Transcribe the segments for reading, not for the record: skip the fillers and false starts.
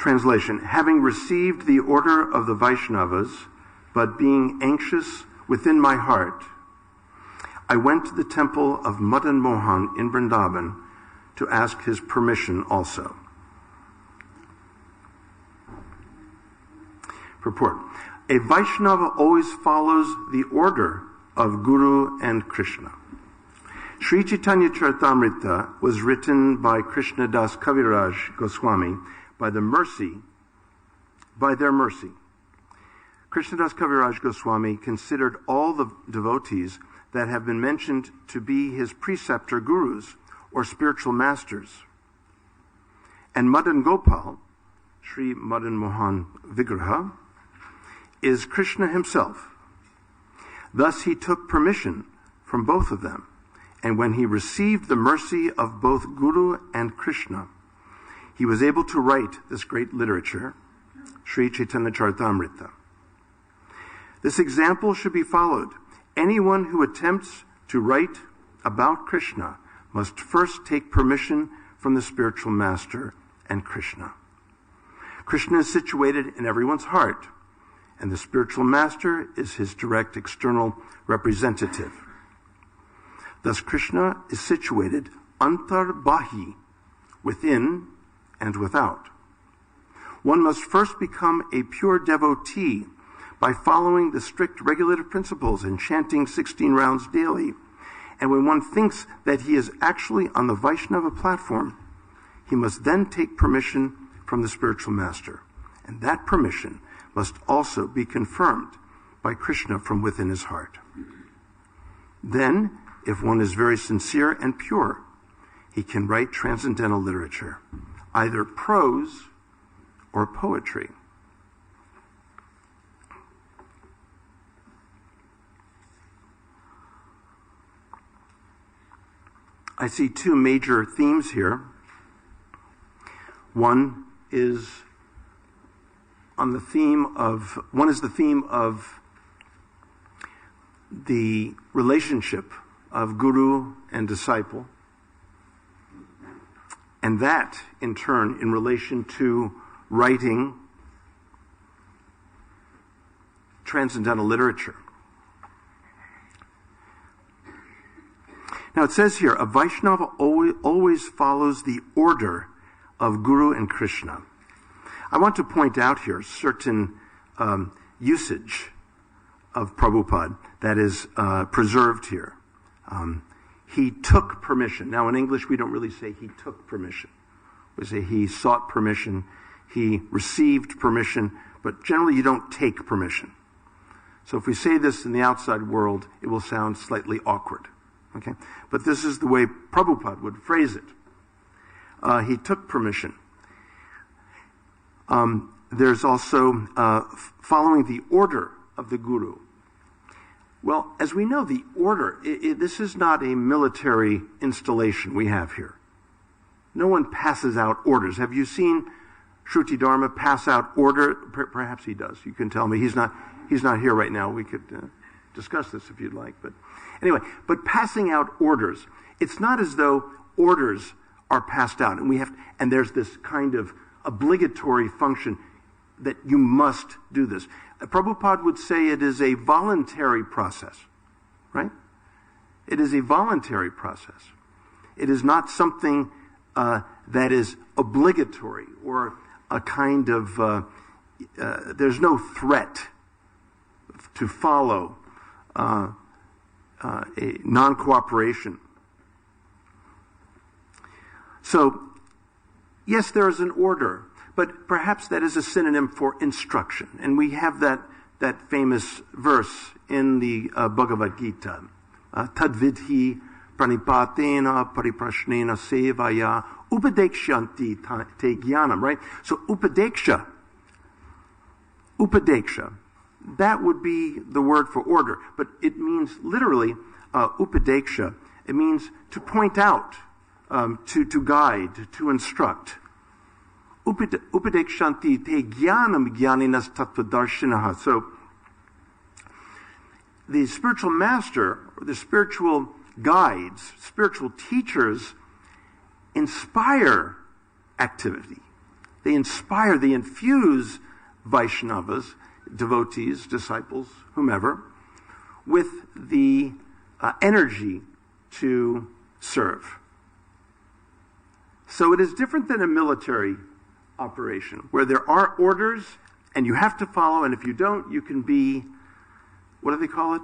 Translation: having received the order of the Vaishnavas, but being anxious within my heart, I went to the temple of Madan Mohan in Vrindavan to ask his permission also. Purport: a Vaishnava always follows the order of Guru and Krishna. Sri Chaitanya Charitamrita was written by Krishnadas Kaviraj Goswami by their mercy. Krishnadas Kaviraj Goswami considered all the devotees that have been mentioned to be his preceptor gurus or spiritual masters. And Madan Gopal, Sri Madan Mohan Vigraha, is Krishna himself. Thus he took permission from both of them, and when he received the mercy of both Guru and Krishna, he was able to write this great literature, Sri Chaitanya Charitamrita. This example should be followed. Anyone who attempts to write about Krishna must first take permission from the spiritual master and Krishna. Krishna is situated in everyone's heart, and the spiritual master is his direct external representative. Thus Krishna is situated antarbahi, within and without. One must first become a pure devotee by following the strict regulative principles and chanting 16 rounds daily. And when one thinks that he is actually on the Vaishnava platform, he must then take permission from the spiritual master. And that permission must also be confirmed by Krishna from within his heart. Then, if one is very sincere and pure, he can write transcendental literature, either prose or poetry. I see two major themes here. One is the theme of the relationship of guru and disciple, and that in turn in relation to writing transcendental literature. Now it says here, a Vaishnava always follows the order of Guru and Krishna. I want to point out here certain usage of Prabhupada that is preserved here. He took permission. Now in English we don't really say he took permission. We say he sought permission, he received permission, but generally you don't take permission. So if we say this in the outside world, it will sound slightly awkward. Okay? But this is the way Prabhupada would phrase it. He took permission. There's also following the order of the Guru. Well, as we know, the order, this is not a military installation we have here. No one passes out orders. Have you seen Shruti Dharma pass out order? Perhaps he does. You can tell me. He's not here right now. We could discuss this if you'd like. But anyway, but passing out orders, it's not as though orders are passed out and there's this kind of obligatory function that you must do this. Prabhupada would say it is a voluntary process, right? It is a voluntary process. It is not something that is obligatory or a kind of, there's no threat to follow a non-cooperation. So, yes, there is an order, but perhaps that is a synonym for instruction. And we have that famous verse in the Bhagavad Gita. Tadvidhi pranipatena pariprashnena sevaya upadekshanti te jnanam, right? So upadeksha, that would be the word for order, but it means literally upadeksha. It means to point out, to guide, to instruct. Upadekshanti te jnanam jnaninas tattvadarshinaha. So the spiritual master, or the spiritual guides, spiritual teachers inspire activity, They inspire, they infuse Vaishnavas, devotees, disciples, whomever, with the energy to serve. So it is different than a military operation, where there are orders and you have to follow, and if you don't, you can be, what do they call it?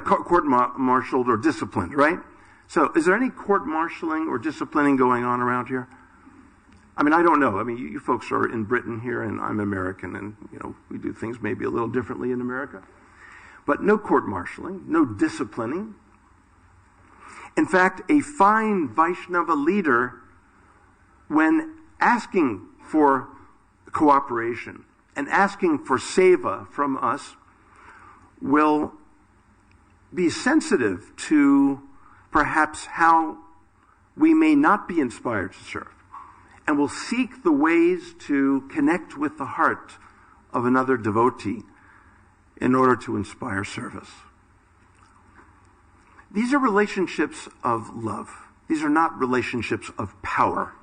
Court-martialed or disciplined, right? So is there any court-martialing or disciplining going on around here? I mean, I don't know. I mean, you folks are in Britain here, and I'm American, and, we do things maybe a little differently in America. But no court-martialing, no disciplining. In fact, a fine Vaishnava leader, when asking for cooperation and asking for seva from us, will be sensitive to perhaps how we may not be inspired to serve, and will seek the ways to connect with the heart of another devotee in order to inspire service. These are relationships of love. These are not relationships of power.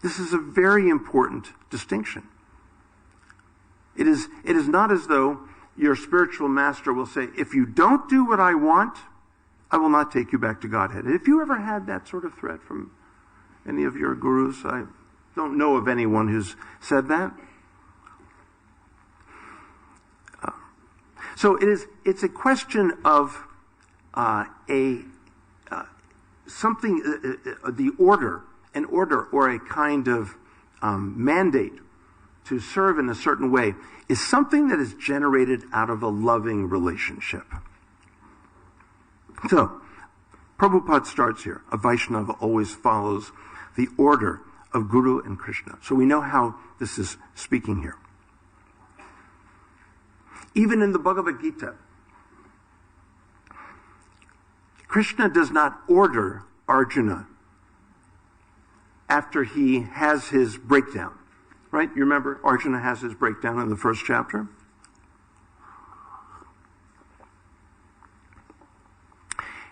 This is a very important distinction. It is not as though your spiritual master will say, if you don't do what I want, I will not take you back to Godhead. Have you ever had that sort of threat from any of your gurus? I don't know of anyone who's said that. So it's a question of something, the order, an order or a kind of mandate to serve in a certain way is something that is generated out of a loving relationship. So, Prabhupada starts here. A Vaishnava always follows the order of Guru and Krishna. So we know how this is speaking here. Even in the Bhagavad Gita, Krishna does not order Arjuna after he has his breakdown. Right? You remember Arjuna has his breakdown in the first chapter?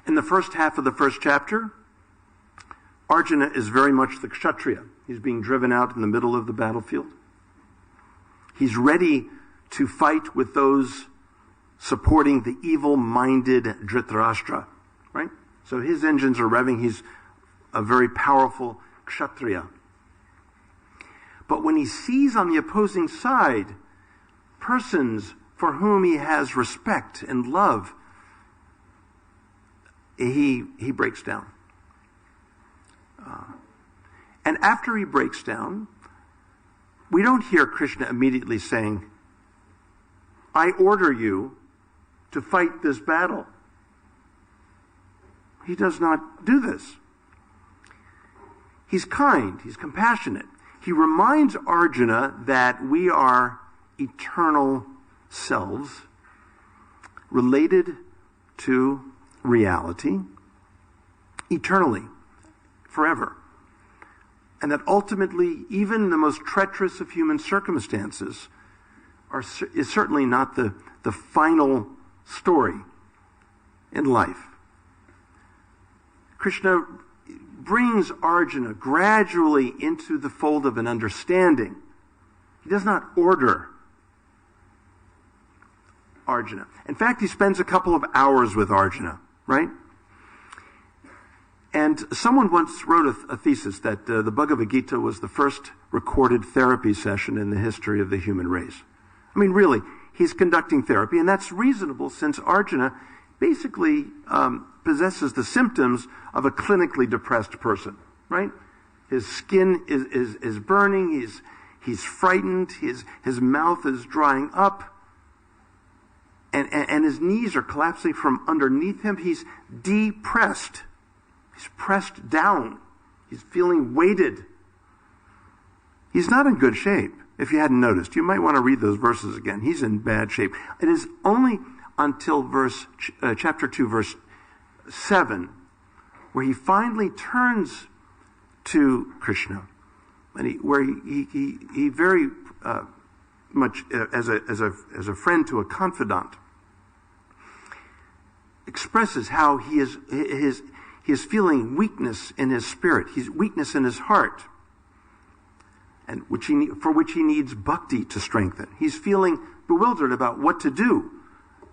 In the first half of the first chapter, Arjuna is very much the Kshatriya. He's being driven out in the middle of the battlefield. He's ready to fight with those supporting the evil-minded Dhritarashtra. Right? So his engines are revving. He's a very powerful Kshatriya. But when he sees on the opposing side persons for whom he has respect and love, he breaks down. And after he breaks down, we don't hear Krishna immediately saying, I order you to fight this battle. He does not do this. He's kind, he's compassionate. He reminds Arjuna that we are eternal selves related to reality eternally, forever. And that ultimately, even the most treacherous of human circumstances is certainly not the final story in life. Krishna brings Arjuna gradually into the fold of an understanding. He does not order Arjuna. In fact, he spends a couple of hours with Arjuna, right? And someone once wrote a thesis that the Bhagavad Gita was the first recorded therapy session in the history of the human race. I mean, really, he's conducting therapy, and that's reasonable since Arjuna basically possesses the symptoms of a clinically depressed person, right? His skin is burning, he's frightened, his mouth is drying up, and his knees are collapsing from underneath him. He's depressed. He's pressed down. He's feeling weighted. He's not in good shape, if you hadn't noticed. You might want to read those verses again. He's in bad shape. It is only until chapter 2, verse 7, where he finally turns to Krishna, and where he very much as a friend to a confidant expresses how he is feeling weakness in his spirit, weakness in his heart, and for which he needs bhakti to strengthen. He's feeling bewildered about what to do,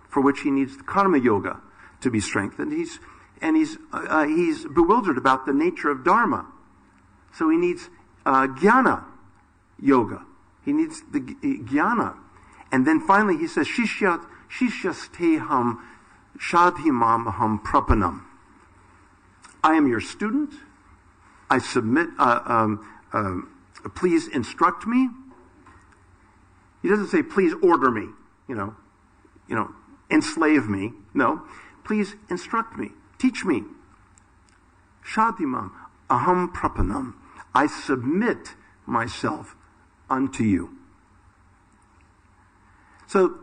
for which he needs karma yoga to be strengthened. He's bewildered about the nature of dharma, so he needs jnana yoga. He needs the jnana. And then finally he says, Shishyasteham shadhimam aham prapanam. I am your student. I submit, please instruct me. He doesn't say, please order me, enslave me. No, please instruct me, teach me. Shadhimam aham prapanam. I submit myself unto you. So,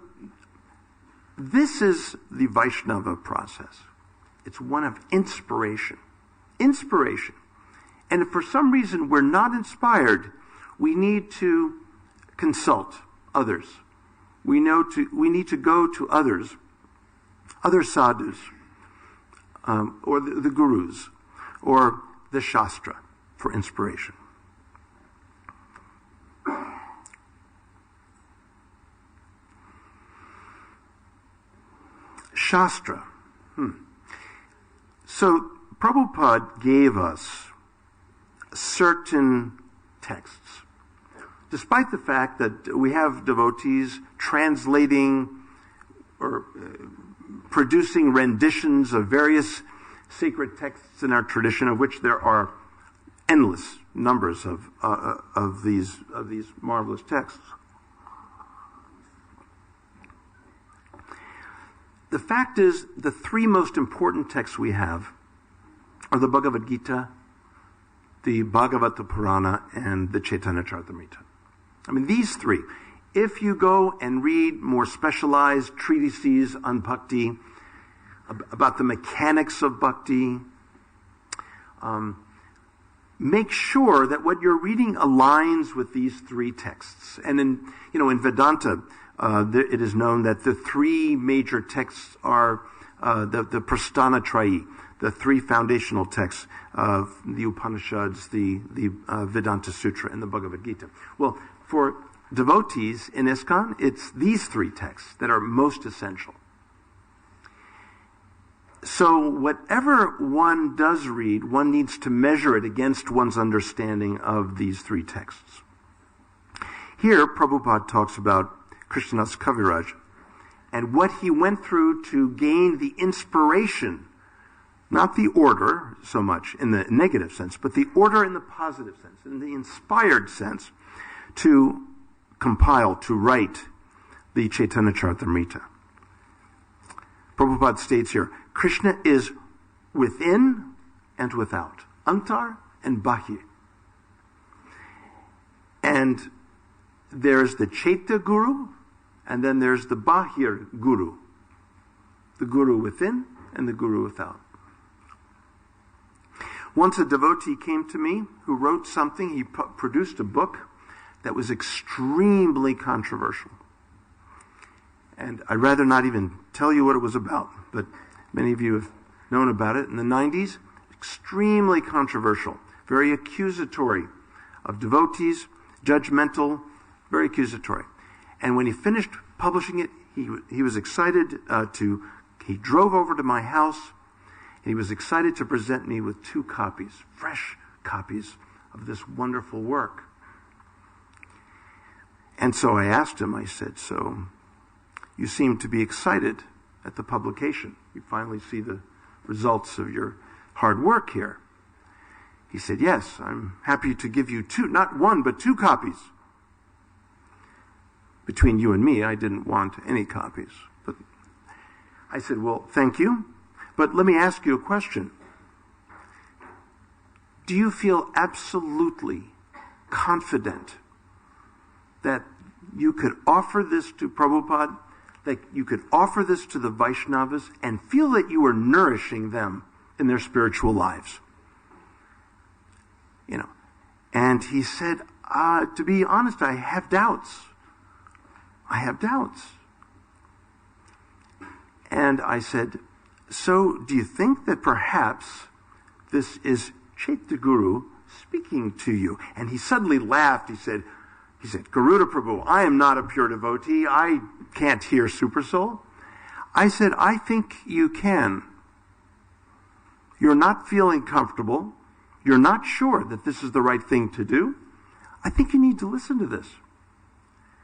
this is the Vaishnava process. It's one of inspiration. Inspiration. And if for some reason we're not inspired, we need to consult others. We need to go to others, other sadhus, or the gurus, or the Shastra for inspiration. Shastra. So, Prabhupada gave us certain texts. Despite the fact that we have devotees translating or producing renditions of various sacred texts in our tradition, of which there are endless numbers of these marvelous texts. The fact is, the three most important texts we have are the Bhagavad Gita, the Bhagavata Purana, and the Chaitanya Charitamrita. I mean, these three. If you go and read more specialized treatises on bhakti, about the mechanics of bhakti, make sure that what you're reading aligns with these three texts. And in Vedanta, it is known that the three major texts are the Prasthana-trayi, the three foundational texts of the Upanishads, the Vedanta Sutra, and the Bhagavad Gita. Well, for devotees in ISKCON, it's these three texts that are most essential. So whatever one does read, one needs to measure it against one's understanding of these three texts. Here, Prabhupada talks about Krishnadas Kaviraj and what he went through to gain the inspiration, not the order so much in the negative sense, but the order in the positive sense, in the inspired sense, to compile, to write the Chaitanya Charitamrita. Prabhupada states here, Krishna is within and without, antar and bahir. And there's the Chaita Guru, and then there's the Bahir Guru, the Guru within and the Guru without. Once a devotee came to me who wrote something, he produced a book that was extremely controversial. And I'd rather not even tell you what it was about, but many of you have known about it. In the 90s, extremely controversial, very accusatory of devotees, judgmental, very accusatory. And when he finished publishing it, he was excited he drove over to my house, and he was excited to present me with 2 copies, fresh copies of this wonderful work. And so I asked him, I said, so you seem to be excited at the publication. You finally see the results of your hard work here. He said, yes, I'm happy to give you 2, not 1, but 2 copies. Between you and me, I didn't want any copies. But I said, well, thank you, but let me ask you a question. Do you feel absolutely confident that you could offer this to Prabhupada, that you could offer this to the Vaishnavas, and feel that you were nourishing them in their spiritual lives? And he said, to be honest, I have doubts. And I said, so do you think that perhaps this is Chaitya Guru speaking to you? And he suddenly laughed. He said, Garuda Prabhu, I am not a pure devotee. I can't hear Super Soul. I said, I think you can. You're not feeling comfortable. You're not sure that this is the right thing to do. I think you need to listen to this.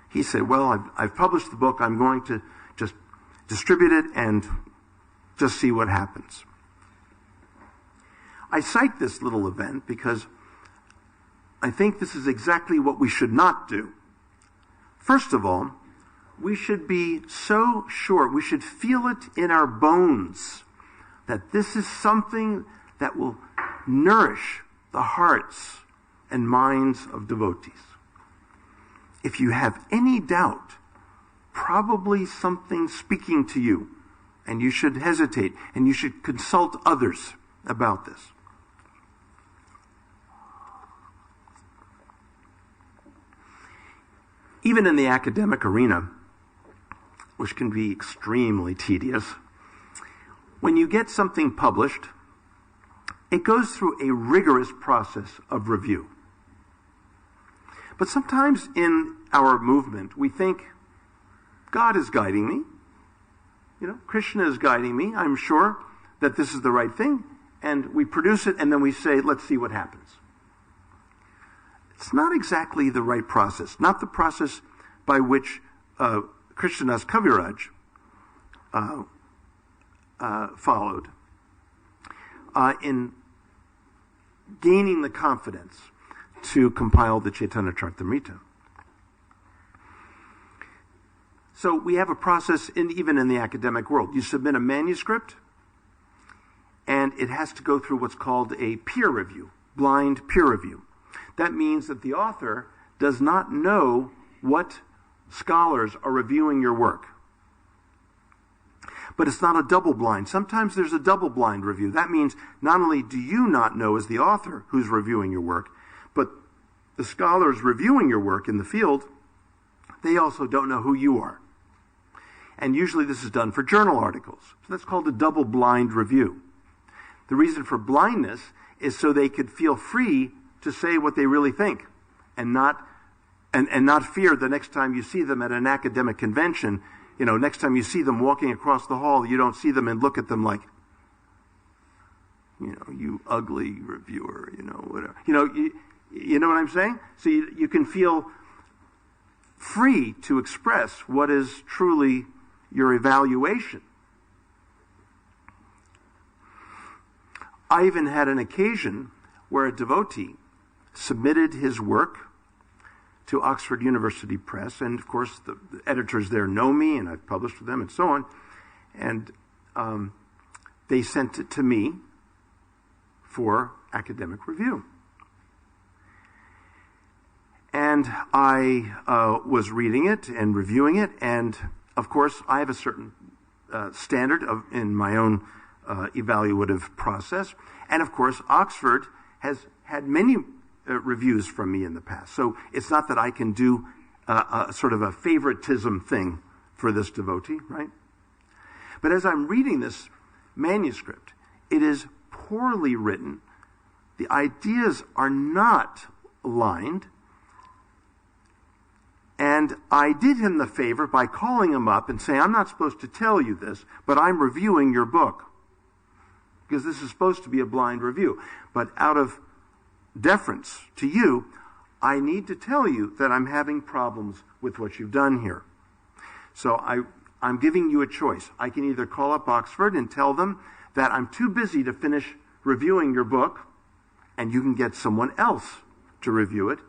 He said, well, I've published the book. I'm going to just distribute it and just see what happens. I cite this little event because I think this is exactly what we should not do. First of all, we should be so sure, we should feel it in our bones that this is something that will nourish the hearts and minds of devotees. If you have any doubt, probably something speaking to you, and you should hesitate, and you should consult others about this. Even in the academic arena, which can be extremely tedious, when you get something published, it goes through a rigorous process of review. But sometimes in our movement, we think, God is guiding me. Krishna is guiding me. I'm sure that this is the right thing. And we produce it, and then we say, let's see what happens. It's not exactly the right process, not the process by which Krishnadas Kaviraj followed in gaining the confidence to compile the Chaitanya Charitamrita. So we have a process even in the academic world. You submit a manuscript, and it has to go through what's called a peer review, blind peer review. That means that the author does not know what scholars are reviewing your work. But it's not a double blind. Sometimes there's a double blind review. That means not only do you not know as the author who's reviewing your work, but the scholars reviewing your work in the field, they also don't know who you are. And usually this is done for journal articles. So that's called a double blind review. The reason for blindness is so they could feel free to say what they really think and not fear the next time you see them at an academic convention. Next time you see them walking across the hall, you don't see them and look at them like, you ugly reviewer, whatever. You know what I'm saying? So you can feel free to express what is truly your evaluation. I even had an occasion where a devotee submitted his work to Oxford University Press, and of course the editors there know me, and I've published with them, and so on. And they sent it to me for academic review. And I was reading it and reviewing it, and of course I have a certain standard in my own evaluative process. And of course Oxford has had many reviews from me in the past. So it's not that I can do a sort of a favoritism thing for this devotee, right? But as I'm reading this manuscript, it is poorly written. The ideas are not aligned. And I did him the favor by calling him up and saying, I'm not supposed to tell you this, but I'm reviewing your book. Because this is supposed to be a blind review. But out of deference to you, I need to tell you that I'm having problems with what you've done here. So I'm giving you a choice. I can either call up Oxford and tell them that I'm too busy to finish reviewing your book, and you can get someone else to review it,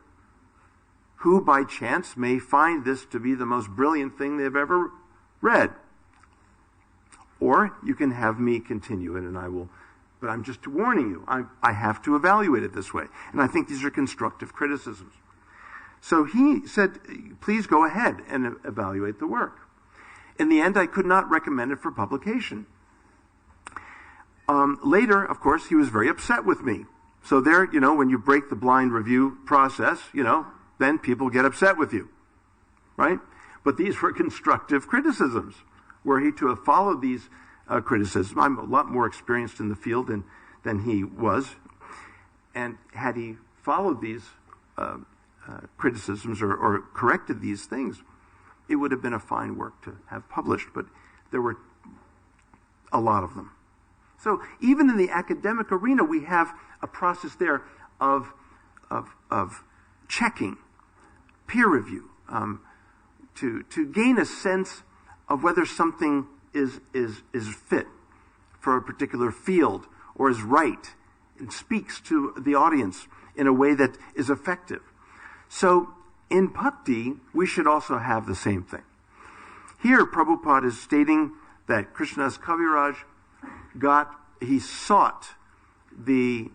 who by chance may find this to be the most brilliant thing they've ever read. Or you can have me continue it, and I will. But I'm just warning you, I have to evaluate it this way. And I think these are constructive criticisms. So he said, please go ahead and evaluate the work. In the end, I could not recommend it for publication. Later, of course, he was very upset with me. So there, when you break the blind review process, then people get upset with you, right? But these were constructive criticisms. Were he to have followed these criticisms, I'm a lot more experienced in the field than he was. And had he followed these criticisms or corrected these things, it would have been a fine work to have published, but there were a lot of them. So even in the academic arena, we have a process there of checking, peer review, to gain a sense of whether something is fit for a particular field or is right and speaks to the audience in a way that is effective. So in bhakti, we should also have the same thing. Here, Prabhupada is stating that Krishnadas Kaviraj he sought the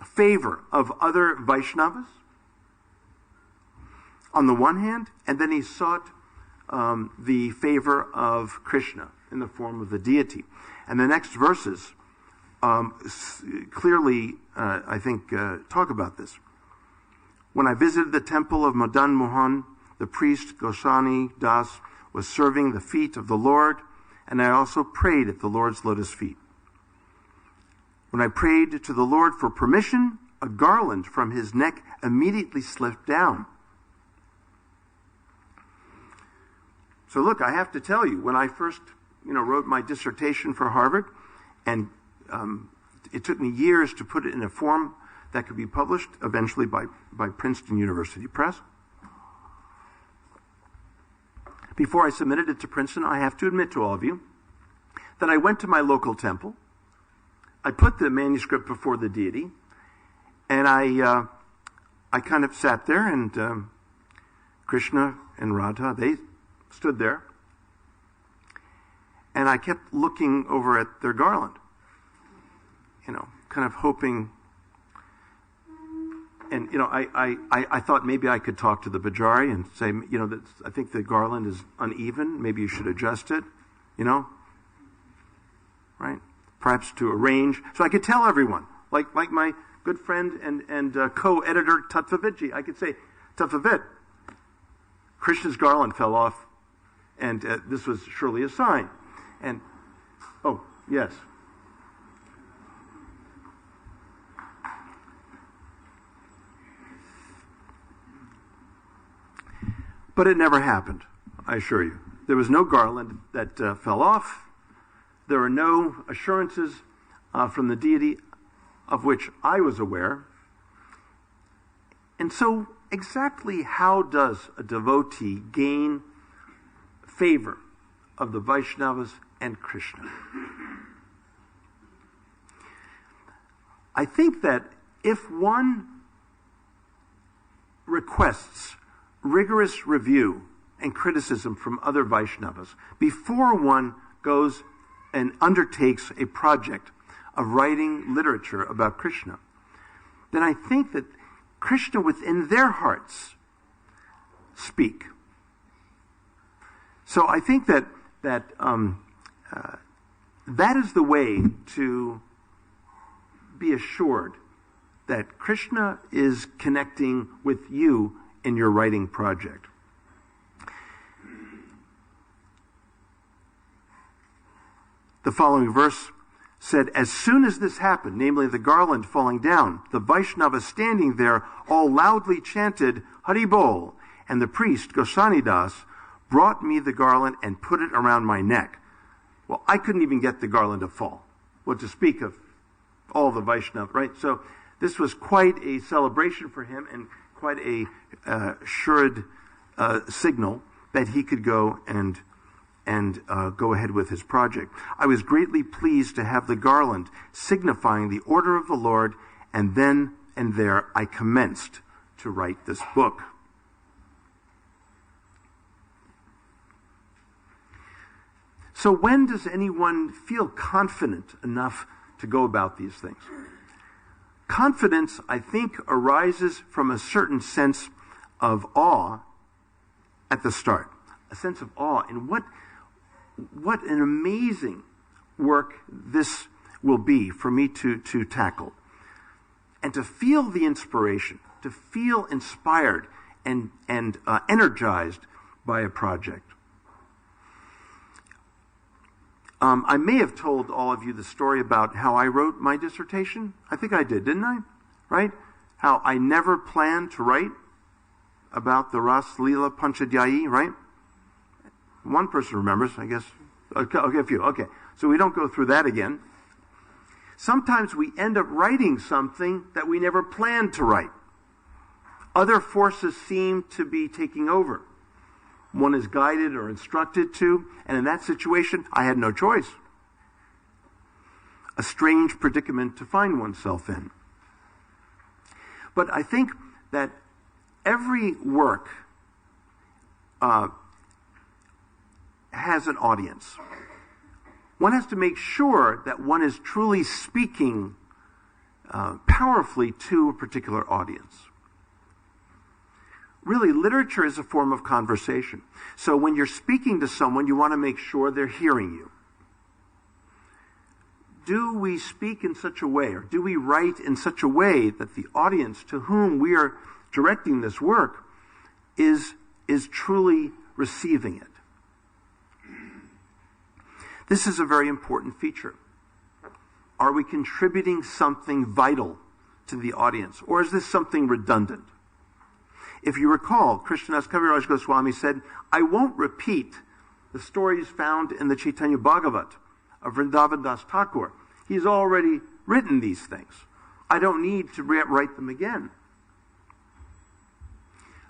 favor of other Vaishnavas on the one hand, and then he sought the favor of Krishna in the form of the deity. And the next verses clearly, I think, talk about this. When I visited the temple of Madan Mohan, the priest Goswami Das was serving the feet of the Lord, and I also prayed at the Lord's lotus feet. When I prayed to the Lord for permission, a garland from his neck immediately slipped down. So look, I have to tell you, when I first, wrote my dissertation for Harvard, and it took me years to put it in a form that could be published eventually by Princeton University Press. Before I submitted it to Princeton, I have to admit to all of you that I went to my local temple. I put the manuscript before the deity, and I kind of sat there, and Krishna and Radha, they stood there, and I kept looking over at their garland, kind of hoping. And, I thought maybe I could talk to the Bajari and say, that I think the garland is uneven. Maybe you should adjust it, right? Perhaps to arrange. So I could tell everyone, like my good friend and co-editor Tattvavidji, I could say, Tattvavid, Krishna's garland fell off, and this was surely a sign. And, oh, yes. But it never happened, I assure you. There was no garland that fell off. There were no assurances from the deity of which I was aware. And so exactly how does a devotee gain favor of the Vaishnavas and Krishna? I think that if one requests rigorous review and criticism from other Vaishnavas before one goes and undertakes a project of writing literature about Krishna, then I think that Krishna within their hearts speak. So I think that is the way to be assured that Krishna is connecting with you in your writing project. The following verse said, as soon as this happened, namely the garland falling down, the Vaishnava standing there all loudly chanted Hari Bol, and the priest, Goswami Das, brought me the garland and put it around my neck. Well, I couldn't even get the garland to fall. What to speak of all the Vaishnava, right? So this was quite a celebration for him and quite a assured signal that he could go and go ahead with his project. I was greatly pleased to have the garland signifying the order of the Lord, and then and there I commenced to write this book. So when does anyone feel confident enough to go about these things? Confidence, I think, arises from a certain sense of awe at the start. A sense of awe in what an amazing work this will be for me to tackle. And to feel the inspiration, to feel inspired and energized by a project. I may have told all of you the story about how I wrote my dissertation. I think I did, didn't I? right? How I never planned to write about the Ras Lila Panchadhyayi, right? One person remembers, I guess. Okay, a few. Okay, so we don't go through that again. Sometimes we end up writing something that we never planned to write. Other forces seem to be taking over. One is guided or instructed to, and in that situation, I had no choice. A strange predicament to find oneself in. But I think that every work has an audience. One has to make sure that one is truly speaking powerfully to a particular audience. Really, literature is a form of conversation. So when you're speaking to someone, you want to make sure they're hearing you. Do we speak in such a way, or do we write in such a way that the audience to whom we are directing this work is truly receiving it? This is a very important feature. Are we contributing something vital to the audience, or is this something redundant? If you recall, Krishnadas Kaviraj Goswami said, I won't repeat the stories found in the Chaitanya Bhagavat of Vrindavan Das Thakur. He's already written these things. I don't need to write them again.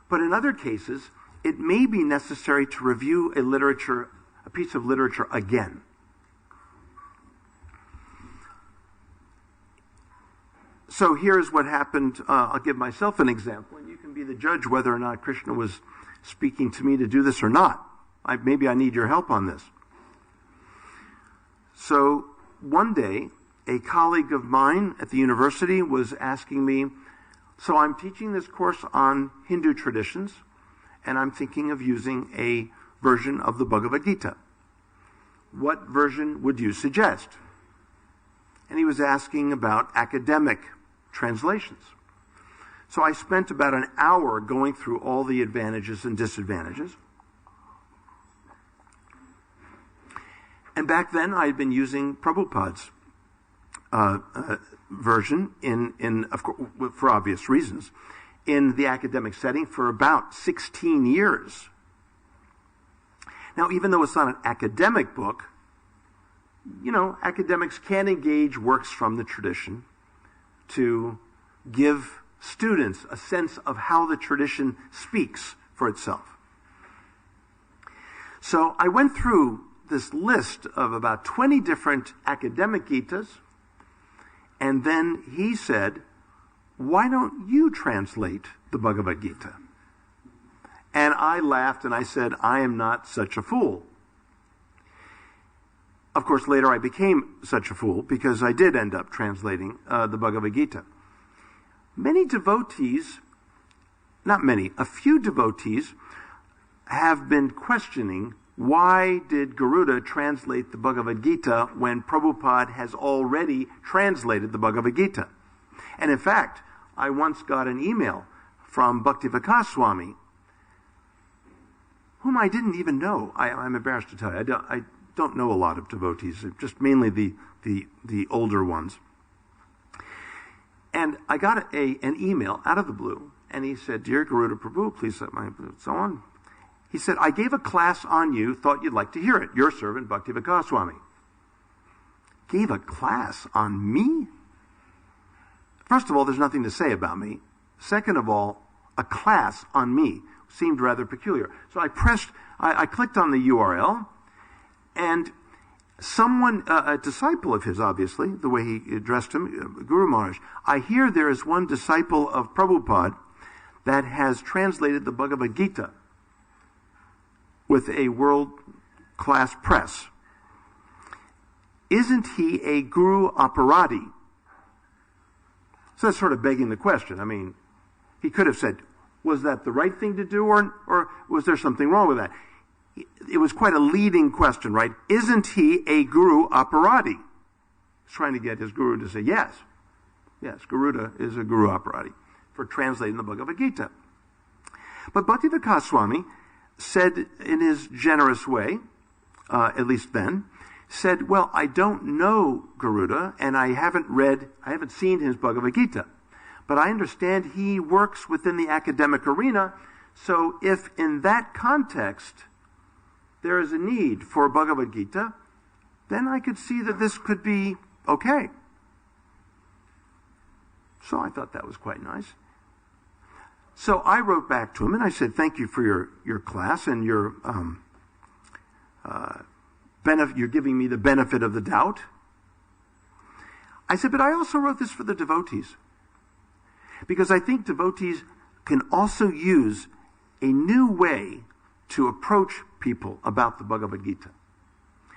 But in other cases, it may be necessary to review a piece of literature again. So here's what happened. I'll give myself an example, and you can be the judge whether or not Krishna was speaking to me to do this or not. Maybe I need your help on this. So one day, a colleague of mine at the university was asking me, so I'm teaching this course on Hindu traditions, and I'm thinking of using a version of the Bhagavad Gita. What version would you suggest? And he was asking about academic translations. So I spent about an hour going through all the advantages and disadvantages. And back then I had been using Prabhupada's version of course, for obvious reasons, in the academic setting for about 16 years. Now, even though it's not an academic book, academics can engage works from the tradition to give students a sense of how the tradition speaks for itself. So I went through this list of about 20 different academic Gitas, and then he said, why don't you translate the Bhagavad Gita? And I laughed and I said, I am not such a fool. Of course, later I became such a fool because I did end up translating the Bhagavad Gita. Many devotees, a few devotees have been questioning why did Garuda translate the Bhagavad Gita when Prabhupada has already translated the Bhagavad Gita? And in fact, I once got an email from Bhaktivedanta Swami, whom I didn't even know. I'm embarrassed to tell you. I don't know a lot of devotees, just mainly the older ones. And I got an email out of the blue, and he said, Dear Garuda Prabhu, please let my, so on. He said, I gave a class on you, thought you'd like to hear it. Your servant, Bhaktivedanta Swami. Gave a class on me? First of all, there's nothing to say about me. Second of all, a class on me seemed rather peculiar. So I clicked on the URL, and someone, a disciple of his, obviously, the way he addressed him, Guru Maharaj, I hear there is one disciple of Prabhupada that has translated the Bhagavad Gita with a world-class press. Isn't he a guru aparadi? So that's sort of begging the question. I mean, he could have said, was that the right thing to do, or was there something wrong with that? It was quite a leading question, right? Isn't he a guru aparadi? He's trying to get his guru to say yes. Yes, Garuda is a guru aparadi for translating the Bhagavad Gita. But Bhaktivedanta Swami said in his generous way, at least then, said, I don't know Garuda, and I haven't seen his Bhagavad Gita. But I understand he works within the academic arena, so if in that context there is a need for Bhagavad Gita, then I could see that this could be okay. So I thought that was quite nice. So I wrote back to him and I said, thank you for your class and your you're giving me the benefit of the doubt. I said, but I also wrote this for the devotees. Because I think devotees can also use a new way to approach people about the Bhagavad Gita.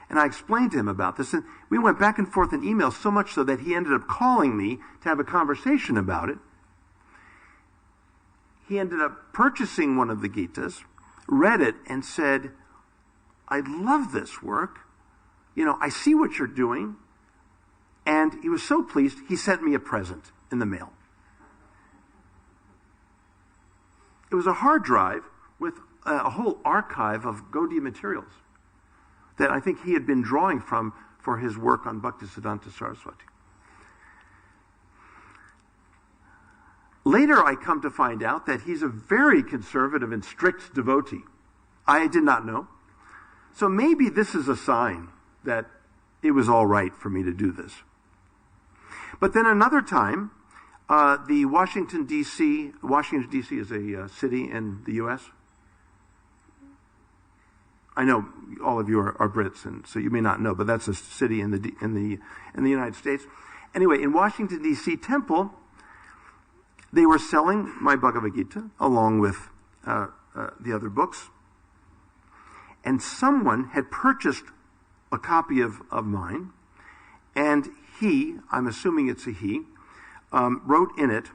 And I explained to him about this, and we went back and forth in email so much so that he ended up calling me to have a conversation about it. He ended up purchasing one of the Gitas, read it, and said, I love this work. I see what you're doing. And he was so pleased, he sent me a present in the mail. It was a hard drive with a whole archive of Gaudiya materials that I think he had been drawing from for his work on Bhaktisiddhanta Saraswati. Later I come to find out that he's a very conservative and strict devotee. I did not know. So maybe this is a sign that it was all right for me to do this. But then another time, the Washington, D.C. is a city in the U.S. I know all of you are Brits, and so you may not know, but that's a city in the United States. Anyway, in Washington, D.C. temple, they were selling my Bhagavad Gita along with the other books. And someone had purchased a copy of mine, and he, I'm assuming it's a he, wrote in it,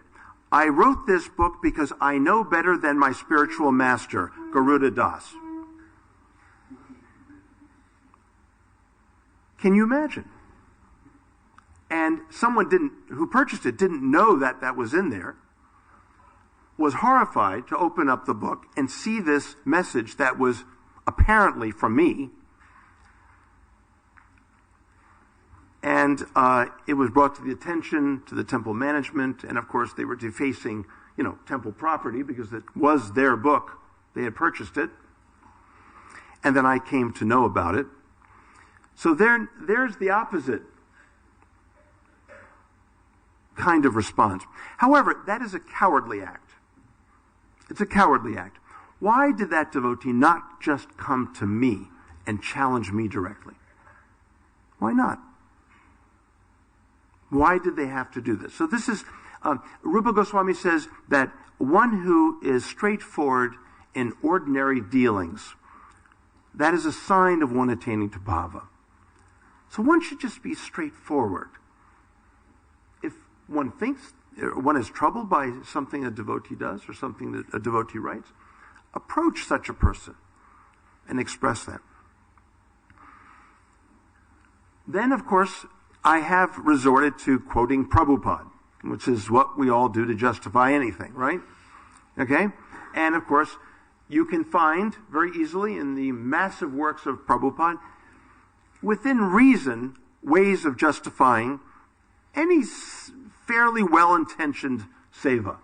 I wrote this book because I know better than my spiritual master, Garuda Das. Can you imagine? And someone who purchased it didn't know that was in there, was horrified to open up the book and see this message that was apparently from me. And it was brought to the attention to the temple management, and of course they were defacing, temple property because it was their book. They had purchased it. And then I came to know about it. So there's the opposite kind of response. However, that is a cowardly act. It's a cowardly act. Why did that devotee not just come to me and challenge me directly? Why not? Why did they have to do this? So this is, Rupa Goswami says that one who is straightforward in ordinary dealings, that is a sign of one attaining to bhava. So one should just be straightforward. If one thinks, one is troubled by something a devotee does or something that a devotee writes, approach such a person and express that. Then, of course, I have resorted to quoting Prabhupada, which is what we all do to justify anything, right? Okay? And, of course, you can find very easily in the massive works of Prabhupada, within reason, ways of justifying any fairly well-intentioned seva.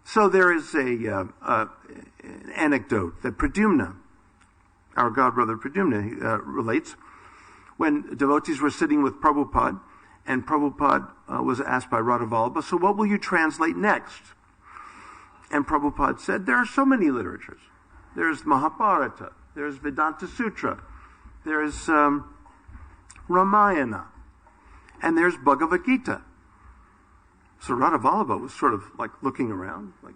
So there is an anecdote that Pradyumna, our godbrother Pradyumna, relates. When devotees were sitting with Prabhupada, and Prabhupada was asked by Radhavallabha, so what will you translate next? And Prabhupada said, there are so many literatures. There's Mahabharata, there's Vedanta Sutra, there's Ramayana, and there's Bhagavad Gita. So Radhavallabha was sort of like looking around, like,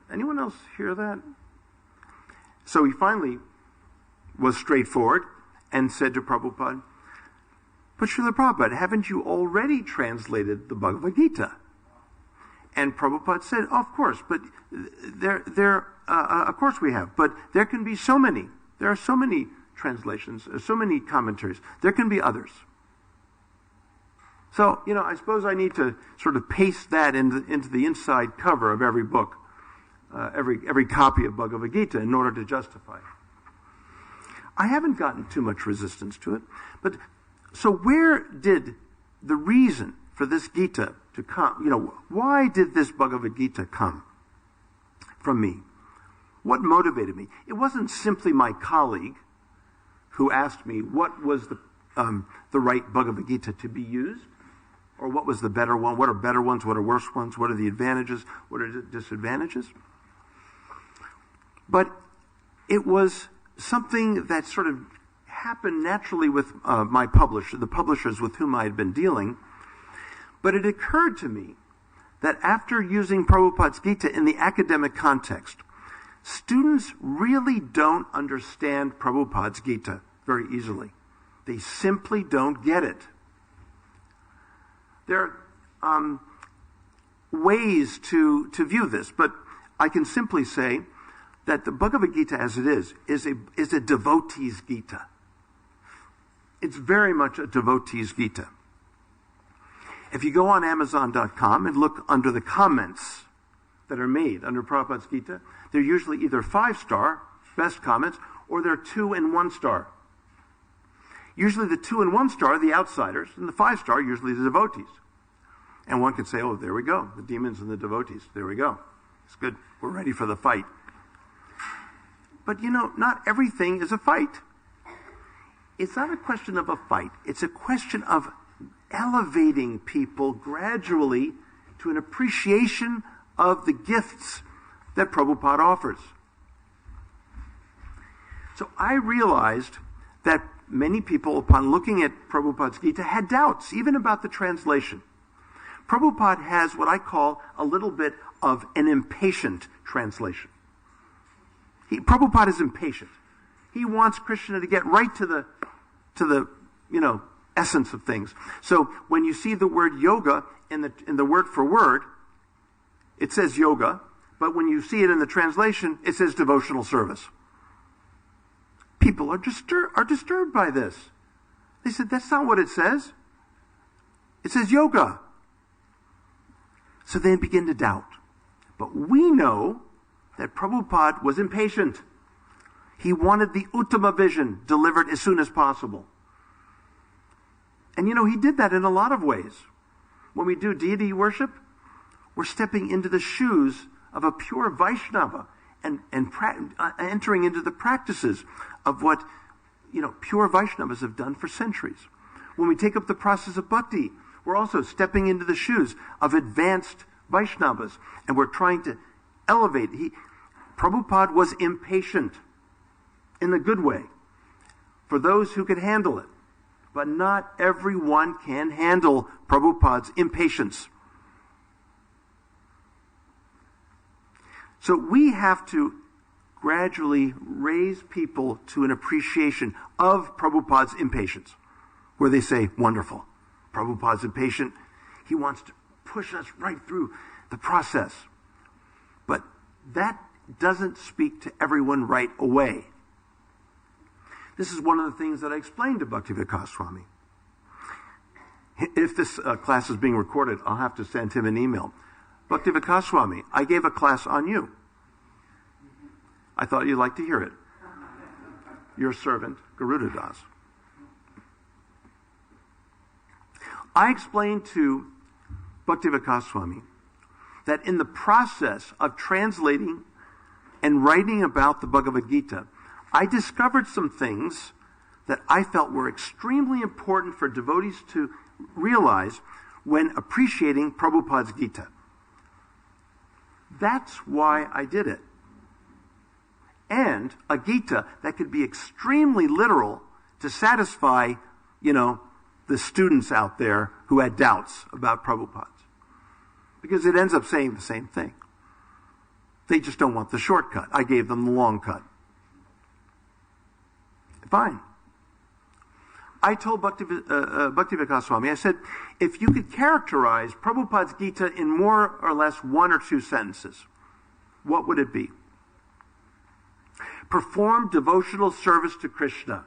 anyone else hear that? So he finally was straightforward and said to Prabhupada, but Srila Prabhupada, haven't you already translated the Bhagavad Gita? And Prabhupada said, oh, of course, but of course we have, but there can be so many. There are so many translations, so many commentaries. There can be others. So, I suppose I need to sort of paste that into the inside cover of every book, every copy of Bhagavad Gita in order to justify it. I haven't gotten too much resistance to it, but so where did the reason for this Gita to come, why did this Bhagavad Gita come from me? What motivated me? It wasn't simply my colleague who asked me what was the right Bhagavad Gita to be used, or what was the better one, what are better ones, what are worse ones, what are the advantages, what are the disadvantages. But it was something that sort of happened naturally with the publishers with whom I had been dealing. But it occurred to me that after using Prabhupada's Gita in the academic context, students really don't understand Prabhupada's Gita very easily. They simply don't get it. There are ways to view this, but I can simply say that the Bhagavad Gita as it is a devotee's Gita. It's very much a devotee's Gita. If you go on Amazon.com and look under the comments that are made under Prabhupada's Gita, they're usually either 5-star, best comments, or they're 2 and 1 star. Usually the 2 and 1 star are the outsiders, and the 5-star usually the devotees. And one could say, oh, there we go, the demons and the devotees. There we go. It's good. We're ready for the fight. But not everything is a fight. It's not a question of a fight. It's a question of elevating people gradually to an appreciation of the gifts that Prabhupada offers. So I realized that many people, upon looking at Prabhupada's Gita, had doubts, even about the translation. Prabhupada has what I call a little bit of an impatient translation. Prabhupada is impatient. He wants Krishna to get right to the essence of things. So when you see the word yoga in the word for word, it says yoga, but when you see it in the translation, it says devotional service. People are disturbed by this. They said, that's not what it says. It says yoga. So they begin to doubt. But we know that Prabhupada was impatient. He wanted the Uttama vision delivered as soon as possible. And he did that in a lot of ways. When we do deity worship, we're stepping into the shoes of a pure Vaishnava and entering into the practices of what pure Vaishnavas have done for centuries. When we take up the process of bhakti, we're also stepping into the shoes of advanced Vaishnavas, and we're trying to elevate. Prabhupada was impatient in the good way for those who could handle it. But not everyone can handle Prabhupada's impatience. So we have to gradually raise people to an appreciation of Prabhupada's impatience, where they say, wonderful, Prabhupada's impatient. He wants to push us right through the process. But that doesn't speak to everyone right away. This is one of the things that I explained to Bhaktivedanta Swami. If this class is being recorded, I'll have to send him an email. Bhaktivedanta Swami, I gave a class on you. I thought you'd like to hear it. Your servant, Garuda Das. I explained to Bhaktivedanta Swami that in the process of translating and writing about the Bhagavad Gita, I discovered some things that I felt were extremely important for devotees to realize when appreciating Prabhupada's Gita. That's why I did it. And a Gita that could be extremely literal to satisfy, the students out there who had doubts about Prabhupada. Because it ends up saying the same thing. They just don't want the shortcut. I gave them the long cut. Fine. I told Bhaktivedanta Swami, I said, if you could characterize Prabhupada's Gita in more or less 1 or 2 sentences, what would it be? Perform devotional service to Krishna.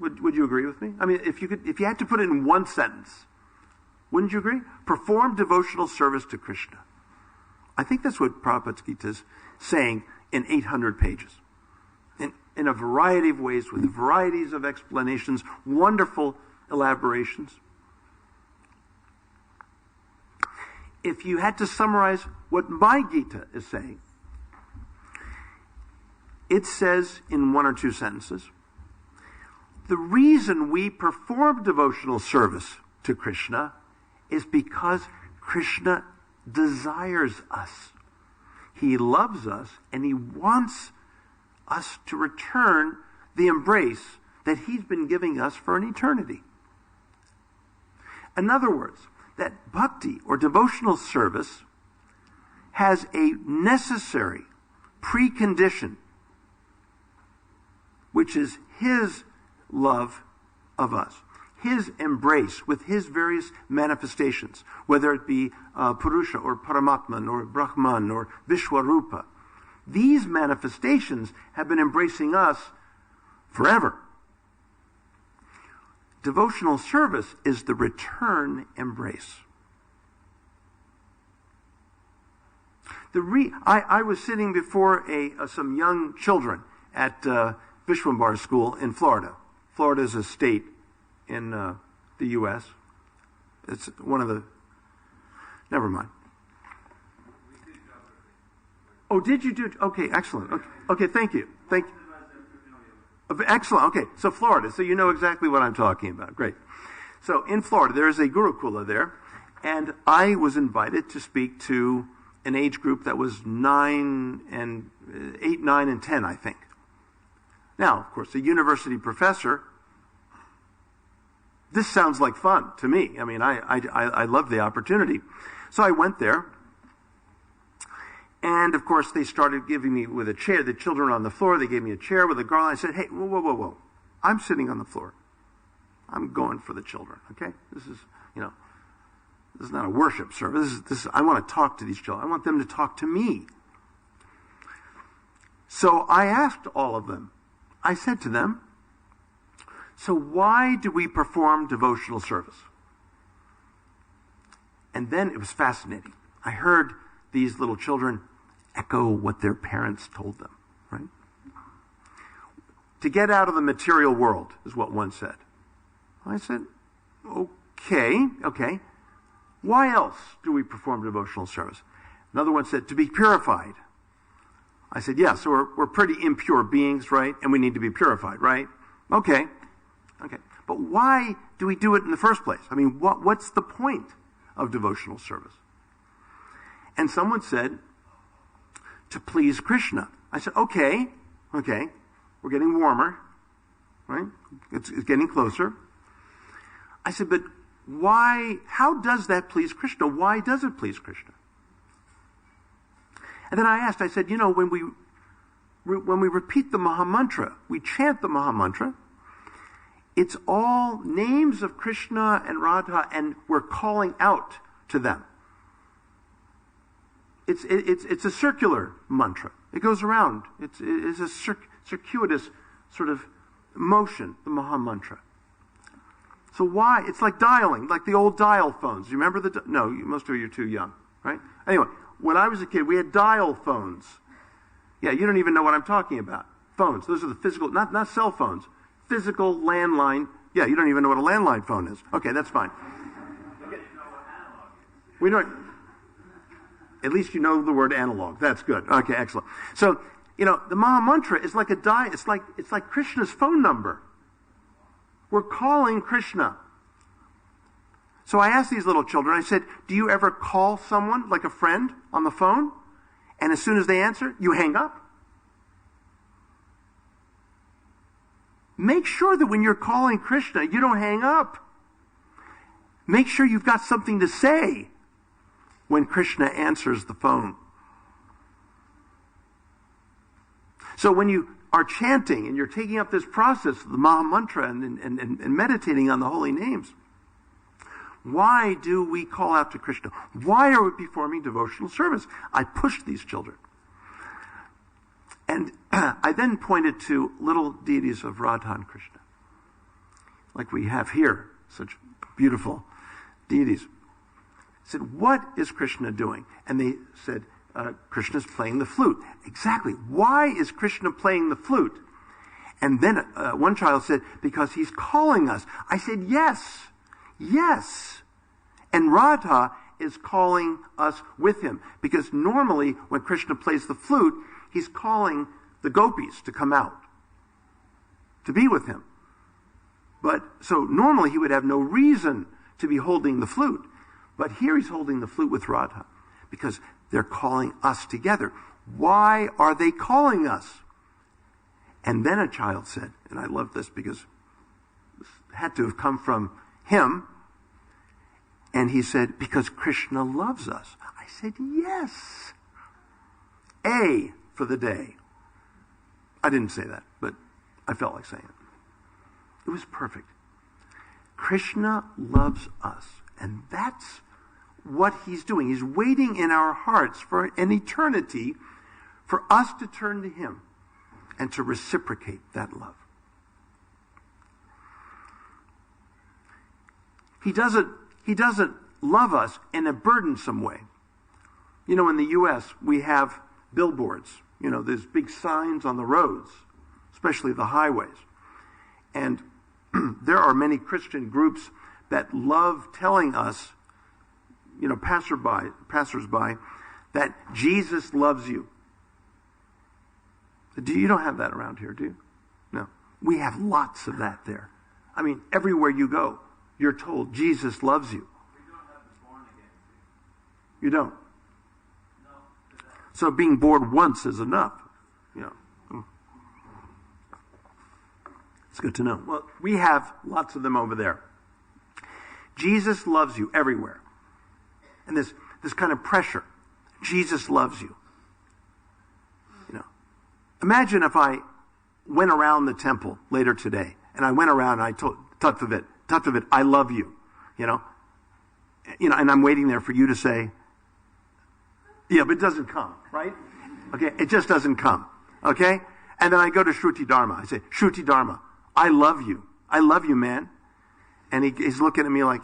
Would you agree with me? If you had to put it in 1 sentence, wouldn't you agree? Perform devotional service to Krishna. I think that's what Prabhupada's Gita is saying in 800 pages. In a variety of ways, with varieties of explanations, wonderful elaborations. If you had to summarize what my Gita is saying, it says in one or two sentences, the reason we perform devotional service to Krishna is because Krishna desires us. He loves us, and he wants us to return the embrace that he's been giving us for an eternity. In other words, that bhakti, or devotional service, has a necessary precondition, which is his love of us, his embrace with his various manifestations, whether it be Purusha or Paramatman or Brahman or Vishwarupa. These manifestations have been embracing us forever. Devotional service is the return embrace. I was sitting before some young children at Vishwambar School in Florida. Florida is a state in the U.S. It's one of the... Never mind. Oh, did you do... Okay, excellent. Okay, thank you. Thank you. Excellent. Okay, so Florida. So you know exactly what I'm talking about. Great. So in Florida, there is a Gurukula there, and I was invited to speak to an age group that was 8, 9, and 10, I think. Now, of course, a university professor, this sounds like fun to me. I mean, I love the opportunity. So I went there, and of course, they started giving me with a chair. The children were on the floor. They gave me a chair with a garland. I said, hey, whoa. I'm sitting on the floor. I'm going for the children, okay? This is not a worship service. I want to talk to these children. I want them to talk to me. So I asked all of them. I said to them, so why do we perform devotional service? And then it was fascinating. I heard these little children echo what their parents told them, right? To get out of the material world is what one said. I said, okay. Why else do we perform devotional service? Another one said, to be purified. I said, yeah, so we're pretty impure beings, right? And we need to be purified, right? Okay. But why do we do it in the first place? I mean, what's the point of devotional service? And someone said, to please Krishna. I said, okay, we're getting warmer, right? It's getting closer. I said, but why, how does that please Krishna? Why does it please Krishna? And then I said, when we repeat the Mahamantra, we chant the Mahamantra, it's all names of Krishna and Radha, and we're calling out to them. It's a circular mantra. It goes around. It's a circuitous sort of motion, the Mahamantra. So why? It's like dialing, like the old dial phones. You remember no, most of you are too young, right? Anyway, when I was a kid, we had dial phones. Yeah, you don't even know what I'm talking about. Phones. Those are the physical, not cell phones. Physical landline. Yeah, you don't even know what a landline phone is. Okay, that's fine. We don't. At least you know the word analog. That's good. Okay, excellent. So, the Mahamantra is like it's like Krishna's phone number. We're calling Krishna. So I asked these little children, I said, do you ever call someone, like a friend, on the phone, and as soon as they answer, you hang up? Make sure that when you're calling Krishna, you don't hang up. Make sure you've got something to say when Krishna answers the phone. So when you are chanting and you're taking up this process of the Mahamantra and meditating on the holy names, why do we call out to Krishna? Why are we performing devotional service? I pushed these children. And I then pointed to little deities of Radha and Krishna, like we have here, such beautiful deities. I said, what is Krishna doing? And they said, Krishna's playing the flute. Exactly. Why is Krishna playing the flute? And then one child said, because he's calling us. I said, yes, yes. And Radha is calling us with him. Because normally when Krishna plays the flute, he's calling the gopis to come out, to be with him. But so normally he would have no reason to be holding the flute. But here he's holding the flute with Radha because they're calling us together. Why are they calling us? And then a child said, and I love this because it had to have come from him, and he said, because Krishna loves us. I said, yes. A for the day. I didn't say that, but I felt like saying it. It was perfect. Krishna loves us, and that's what he's doing. He's waiting in our hearts for an eternity for us to turn to him and to reciprocate that love. He doesn't love us in a burdensome way. You know, in the U.S., we have billboards. You know, there's big signs on the roads, especially the highways. And there are many Christian groups that love telling us, you know, passersby, that Jesus loves you. You don't have that around here, do you? No. We have lots of that there. I mean, everywhere you go, you're told Jesus loves you. We don't have the born again. You don't? No. So being born once is enough. You know. It's good to know. Well, we have lots of them over there. Jesus loves you everywhere. And this kind of pressure. Jesus loves you. You know. Imagine if I went around the temple later today, and I went around and I told Tattva, I love you. You know, and I'm waiting there for you to say, yeah, but it doesn't come, right? Okay, it just doesn't come. Okay? And then I go to Shruti Dharma. I say, Shruti Dharma, I love you. I love you, man. And he's looking at me like,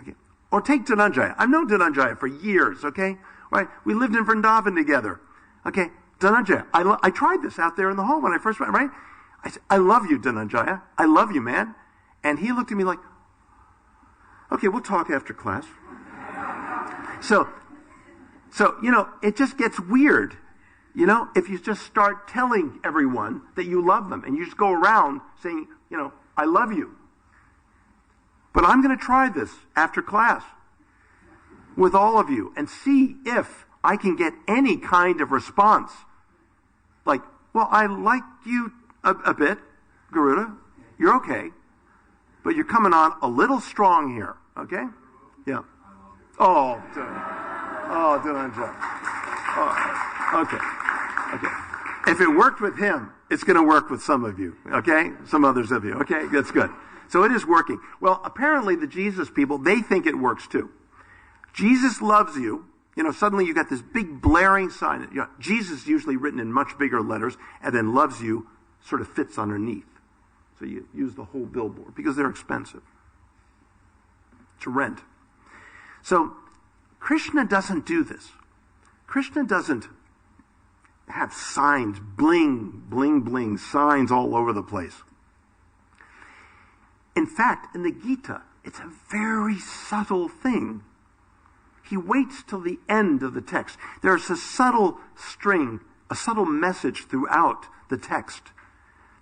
okay. Or take Dhananjaya. I've known Dhananjaya for years, okay? Right? We lived in Vrindavan together. Okay, Dhananjaya, I tried this out there in the hall when I first went, right? I said, I love you, Dhananjaya. I love you, man. And he looked at me like, okay, we'll talk after class. So, you know, it just gets weird. You know, if you just start telling everyone that you love them and you just go around saying, you know, I love you. But I'm going to try this after class with all of you and see if I can get any kind of response. Like, well, I like you a bit, Garuda. You're okay. But you're coming on a little strong here. Okay? Yeah. Oh, Dhananjaya. Oh, okay. Okay. If it worked with him, it's going to work with some of you. Okay? Some others of you. Okay? That's good. So it is working. Well, apparently the Jesus people, they think it works too. Jesus loves you. You know, suddenly you got this big blaring sign. You know, Jesus is usually written in much bigger letters, and then loves you sort of fits underneath. So you use the whole billboard because they're expensive to rent. So Krishna doesn't do this. Krishna doesn't have signs, bling, bling, bling, signs all over the place. In fact, in the Gita, it's a very subtle thing. He waits till the end of the text. There's a subtle string, a subtle message throughout the text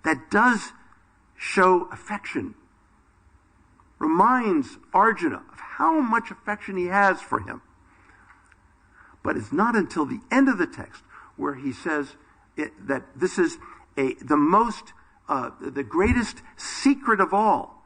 that does show affection. Reminds Arjuna of how much affection he has for him. But it's not until the end of the text where he says that this is the greatest secret of all,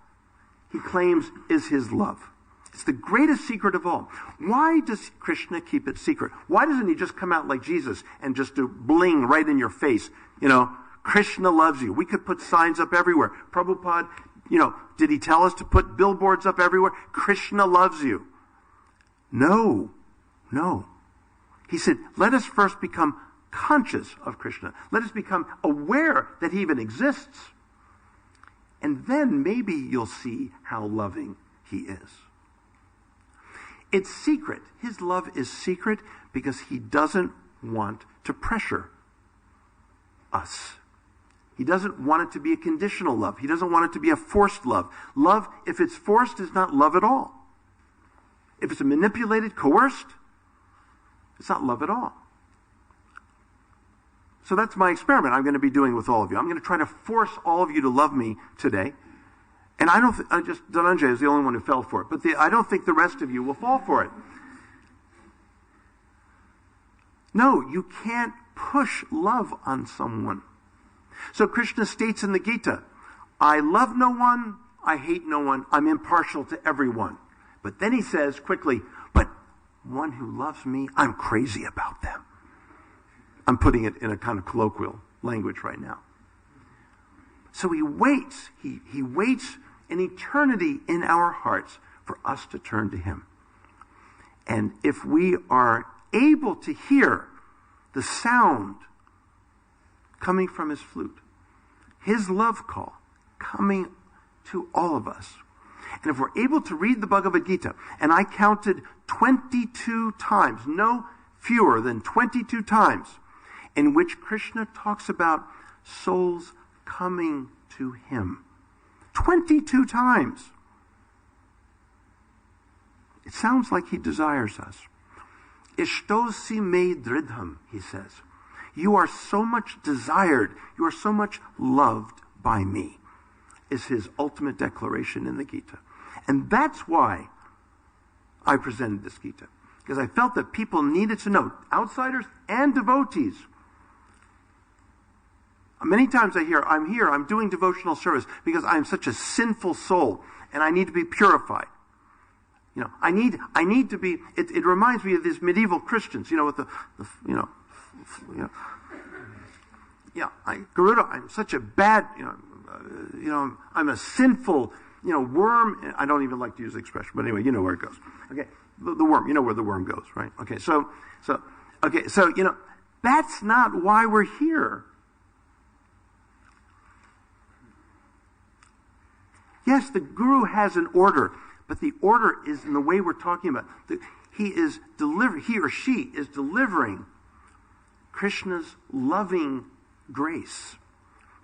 he claims, is his love. It's the greatest secret of all. Why does Krishna keep it secret? Why doesn't he just come out like Jesus and just do bling right in your face? You know, Krishna loves you. We could put signs up everywhere. Prabhupada, you know, did he tell us to put billboards up everywhere? Krishna loves you. No. He said, let us first become conscious of Krishna. Let us become aware that he even exists. And then maybe you'll see how loving he is. It's secret. His love is secret because he doesn't want to pressure us. He doesn't want it to be a conditional love. He doesn't want it to be a forced love. Love, if it's forced, is not love at all. If it's manipulated, coerced, it's not love at all. So that's my experiment I'm going to be doing with all of you. I'm going to try to force all of you to love me today. And I don't Dhananjay is the only one who fell for it. But I don't think the rest of you will fall for it. No, you can't push love on someone. So Krishna states in the Gita, I love no one, I hate no one, I'm impartial to everyone. But then he says quickly, but one who loves me, I'm crazy about them. I'm putting it in a kind of colloquial language right now. So he waits. He waits an eternity in our hearts for us to turn to him. And if we are able to hear the sound coming from his flute, his love call coming to all of us, and if we're able to read the Bhagavad Gita, and I counted 22 times, no fewer than 22 times, in which Krishna talks about souls coming to him. 22 times. It sounds like he desires us. Ishtosi me dridham, he says. You are so much desired, you are so much loved by me, is his ultimate declaration in the Gita. And that's why I presented this Gita. Because I felt that people needed to know, outsiders and devotees. Many times I hear, I'm doing devotional service because I'm such a sinful soul and I need to be purified. You know, I need to be, it reminds me of these medieval Christians, with Garuda, I'm such a bad, I'm a sinful, worm. I don't even like to use the expression, but anyway, you know where it goes. Okay, the worm, you know where the worm goes, right? Okay, so, that's not why we're here. Yes, the guru has an order, but the order is in the way we're talking about. He or she is delivering Krishna's loving grace.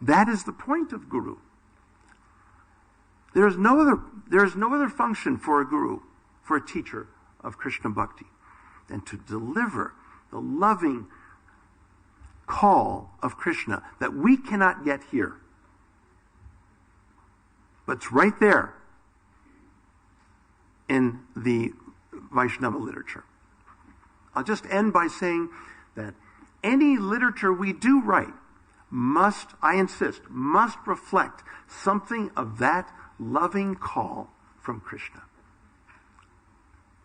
That is the point of guru. There is no other function for a guru, for a teacher of Krishna bhakti, than to deliver the loving call of Krishna that we cannot yet hear. But it's right there in the Vaishnava literature. I'll just end by saying that any literature we do write must reflect something of that loving call from Krishna.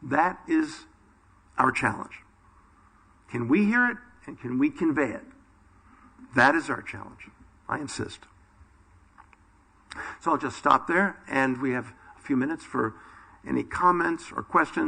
That is our challenge. Can we hear it and can we convey it? That is our challenge. I insist. So I'll just stop there, and we have a few minutes for any comments or questions.